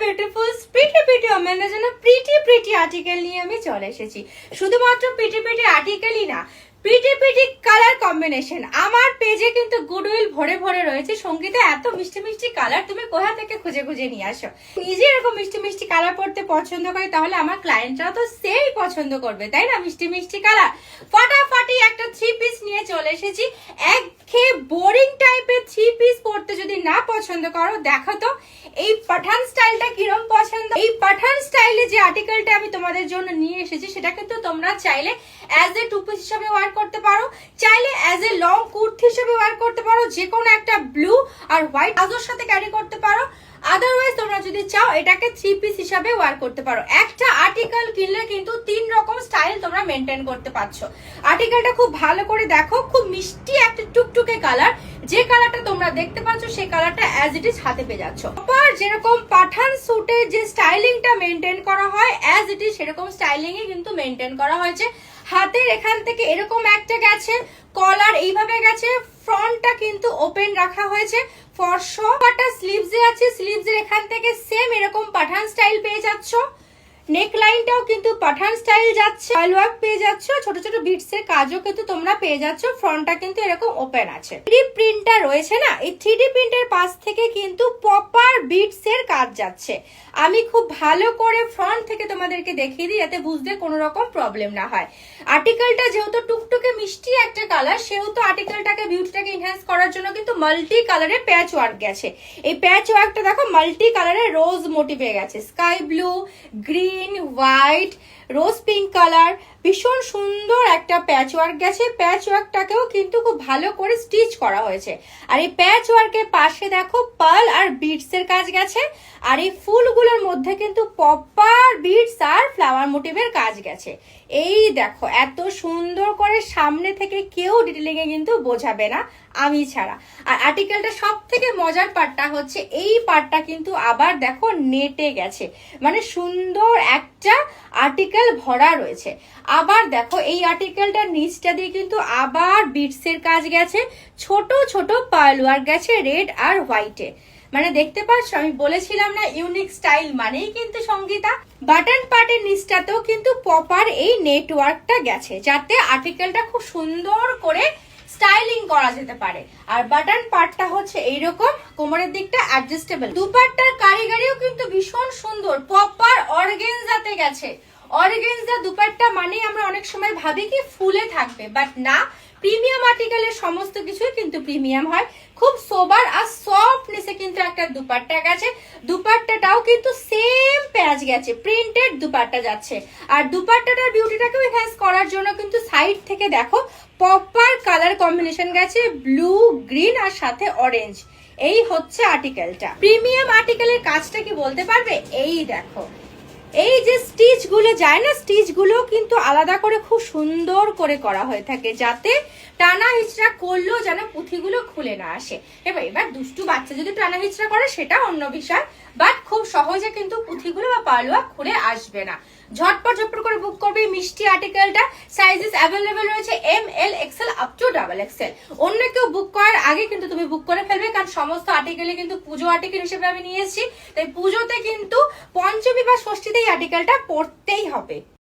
Beautiful pretty ওমেনের জন্য pretty article নিয়ে আমি চলে এসেছি। শুধুমাত্র প্রিটি আর্টিকেলই না, প্রিটি কালার কম্বিনেশন আমার পেজে কিন্তু গুডউইল ভরে ভরে রয়েছে। সঙ্গীতে এত মিষ্টি মিষ্টি কালার তুমি কোথা থেকে খুঁজে খুঁজে নিয়ে আসো? নিজে এরকম মিষ্টি মিষ্টি কালার পড়তে পছন্দ করে, তাহলে আমার ক্লায়েন্টরাও তো সেই পছন্দ করবে, তাই না? মিষ্টি মিষ্টি কালার ফাটাফাটি একটা 3 পিস নিয়ে চলে এসেছি। একঘেয়ে বোরিং টাইপের 3 পিস পড়তে যদি না পছন্দ করো, দেখো তো এই পাঠান স্টাইলটা কিরম পছন্দ। এই পাঠান স্টাইলে যে আর্টিকেলটা আমি তোমাদের জন্য নিয়ে এসেছি, সেটা কিন্তু তোমরা চাইলে অ্যাজ এ 2 পিস হিসেবে ওয়্যার করতে পারো, চাইলে অ্যাজ এ লং কুর্তি হিসেবে ওয়্যার করতে পারো, যে কোনো একটা ব্লু আর হোয়াইট আজোর সাথে ক্যারি করতে পারো। আদারওয়াইজ তোমরা যদি চাও এটাকে 3 পিস হিসাবে ওয়্যার করতে পারো। একটা আর্টিকেল কিনলে কিন্তু 3 রকম স্টাইল তোমরা মেনটেন করতে পারছো। আর্টিকেলটা খুব ভালো করে দেখো, খুব মিষ্টি একটা টুকটুকে কালার। যে কালারটা তোমরা দেখতে পাচ্ছ সেই কালারটা অ্যাজ ইট ইজ হাতে পেয়ে যাচ্ছ। প্রপার যেরকম পাঠান স্যুটের যে স্টাইলিংটা মেনটেন করা হয়, অ্যাজ ইট ইজ সেরকম স্টাইলিংই কিন্তু মেনটেন করা হয়েছে। হাতের এখান থেকে এরকম একটা গেছে, কলার এইভাবে গেছে, ফ্রন্টটা কিন্তু ওপেন রাখা হয়েছে। ফরশটা স্লিভসে আছে, স্লিভসের এখান থেকে সেম এরকম পাঠান স্টাইল পেয়ে যাচ্ছ। নেক লাইনটাও কিন্তু পাঠান স্টাইল যাচ্ছে, ওয়ার্ক পেয়ে যাচ্ছ, ছোট ছোট বিটস এর কাজও কিন্তু তোমরা পেয়ে যাচ্ছ। ফ্রন্টটা কিন্তু এরকম ওপেন আছে। 3D প্রিন্টটা রয়েছে না, এই 3D প্রিন্টের পাশ থেকে কিন্তু প্রপার বিটস এর কাজ যাচ্ছে। আমি খুব ভালো করে ফ্রন্ট থেকে তোমাদেরকে দেখিয়ে দিই, যাতে বুঝতে কোনো রকম প্রবলেম না হয়। আর্টিকেলটা যেহেতু টুকটুকে মিষ্টি একটা কালার, সেহেতু আর্টিকেলটাকে বিউটিটাকে এনহ্যান্স করার জন্য কিন্তু মাল্টি কালারের প্যাচ ওয়ার্ক গেছে। এই প্যাচ ওয়ার্কটা দেখো মাল্টি কালারের রোজ মোটিভে গেছে, স্কাই ব্লু, গ্রিন, হোয়াইট, রোজ পিঙ্ক কালার, ভীষণ সুন্দর একটা প্যাচ ওয়ার্ক গেছে। প্যাচ ওয়ার্কটাকেও কিন্তু খুব ভালো করে স্টিচ করা হয়েছে। আর এই প্যাচ ওয়ার্কের পাশে দেখো পার্ল আর বিটস এর কাজ গেছে। আর এই ফুলগুলোর মধ্যে কিন্তু প্রপার বিটস আর ফ্লাওয়ার মোটিভের কাজ গেছে। এই দেখো এত সুন্দর করে সামনে থেকে কেউ ডিটেলিং এ কিন্তু বোঝাবে না আমি ছাড়া। আর আর্টিকেলটা সব থেকে মজার পার্টটা হচ্ছে এই পার্টটা কিন্তু আবার দেখো নেটে গেছে, মানে সুন্দর একটা আর্টিকেল ভরা রয়েছে। আবার দেখো এই আর্টিকেলটার নিচটা দিয়ে কিন্তু আবার বিটস এর কাজ গেছে, ছোট ছোট পার্ল ওয়ার্ক গেছে রেড আর হোয়াইটে। মানে দেখতে পাচ্ছ, আমি বলেছিলাম না ইউনিক স্টাইল মানেই কিন্তু সঙ্গীতা। বাটন পার্টের নিচটাতেও কিন্তু প্রপার এই নেটওয়ার্কটা গেছে, যাতে আর্টিকেলটা খুব সুন্দর করে স্টাইলিং করা যেতে পারে। আর বাটন পার্টটা হচ্ছে এইরকম, কোমরের দিকটা অ্যাডজাস্টেবল। দুপাট্টার কারিগরিও কিন্তু ভীষণ সুন্দর, প্রপার অর্গানজাতে গেছে। অর্গানজা দুপাট্টা মানে আমরা অনেক সময় ভাবি কি ফুলে থাকবে, বাট না, প্রিমিয়াম আর্টিকেলের সমস্ত কিছুই কিন্তু প্রিমিয়াম হয়। খুব সোবার আর সফটনেসে কিন্তু একটা দুপাট্টা গেছে। দুপাট্টাটাও কিন্তু সেম প্যাচ গেছে, প্রিন্টেড দুপাট্টা যাচ্ছে। আর দুপাট্টাটার বিউটিটাকেও এনহ্যান্স করার জন্য কিন্তু সাইড থেকে দেখো প্রপার কালার কম্বিনেশন গেছে, ব্লু, গ্রিন আর সাথে অরেঞ্জ। এই হচ্ছে আর্টিকেলটা। প্রিমিয়াম আর্টিকেলের কাজটা কি বলতে পারবে? এই দেখো, এই যে স্টিচ গুলো যায় না, স্টিচ গুলো কিন্তু আলাদা করে খুব সুন্দর করে করা হয়ে থাকে, যাতে টানা হিচড়া করলেও যেন পুঁথিগুলো খুলে না আসে। এবার দুষ্টু বাচ্চা যদি টানা হিচড়া করে সেটা অন্য বিষয়, বাট খুব সহজে কিন্তু পুঁথিগুলো বা পালুয়া খুলে আসবে না। ঝটপট করে বুক করবে এই মিষ্টি আর্টিকেলটা। সাইজেস অ্যাভেলেবেল রয়েছে ML, XL up to XXL। অন্য কেউ বুক করার আগে কিন্তু তুমি বুক করে ফেলবে, কারণ সমস্ত আর্টিকেলে কিন্তু পুজো আর্টিকেল হিসেবে আমি নিয়ে এসেছি। তাই পুজোতে কিন্তু পঞ্চমী বা ষষ্ঠীতে এই আর্টিকেলটা পড়তেই হবে।